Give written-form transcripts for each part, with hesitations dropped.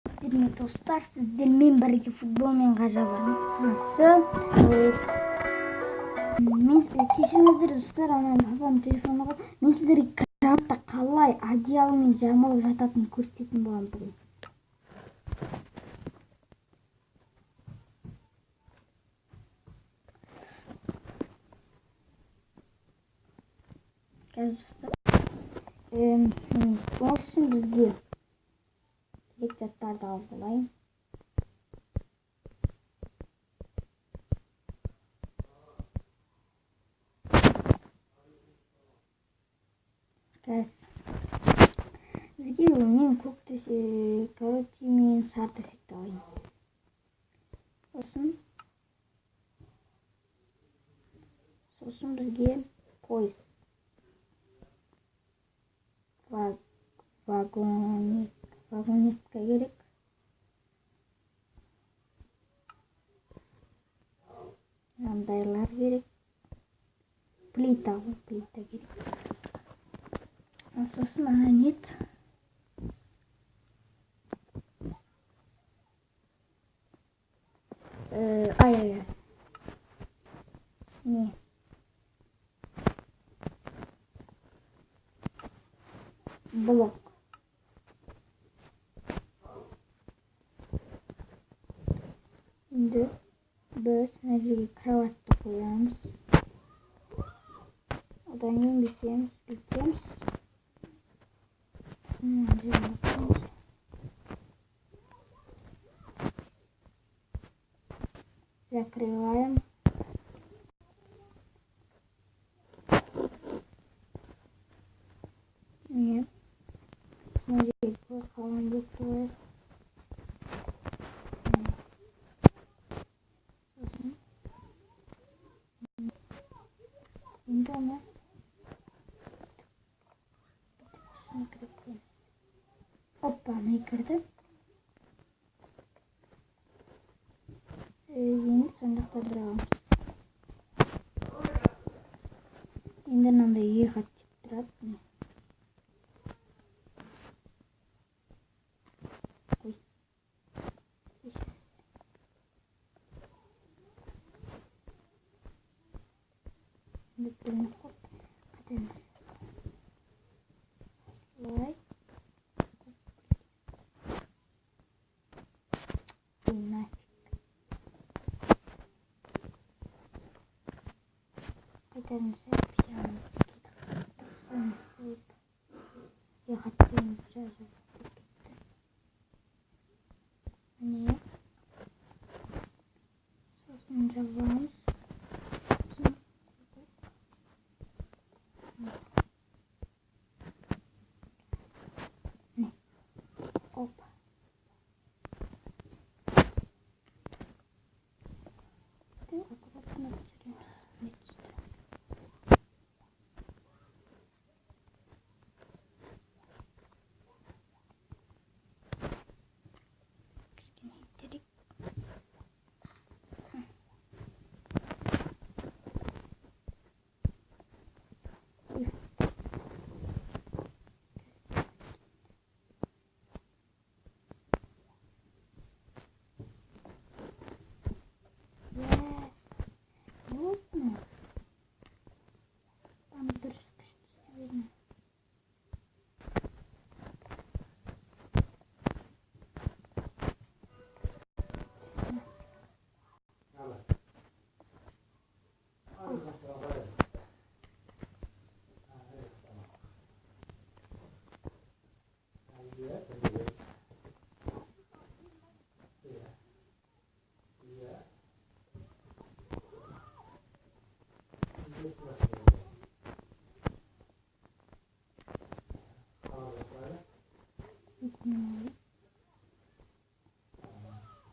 Саламатсыздарбы достар, сіздермен бірге футболмен ғажабанасы. Кешіріңіздер достар, папам телефонға мен сіздерге кроватьта қалай одеялмен жамылып жататынын көрсететін боламын бүгін. Ол үшін бізге керек заттарды алып алайын. Бізге мен көк төсек, короче, мен сары төсекті алайын. Сосын бізге поезд, вагонетка керек. Мындайлар керек. Плита керек. Сосын ана нет. Не? Блок. Şimdi biz necə kravatda koyarız. Odan yeni biteceğiz. Закрываем. Нет. Смотрите, қалған жоқ қоясыз. Сосын енді оны кіргіземіз. Опа, не кірді. Енді сондақтан тұрамыз. Енді мынандай екі тип тұрады. Şimdi katemiz. Slide. Katemiz yapacağım. Yakatayım biraz. Niye? Sosun cevabımız. Опа. Ты аккуратно потеряешь.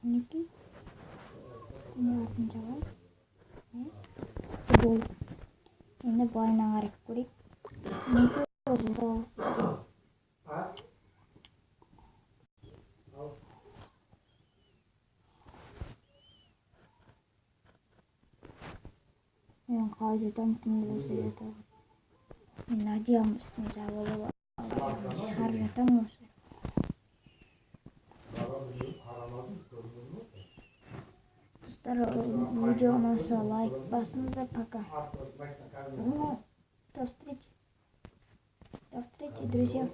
Niki, ini akan jawab. Betul. Ini boleh nangarik kulit. Ini tuh yang kalau jatuh tinggal saja. Ini aja yang mesti jawab. Harus datang достар, видео ұнаса лайк басыңыздар. Пока. До встречи, друзья.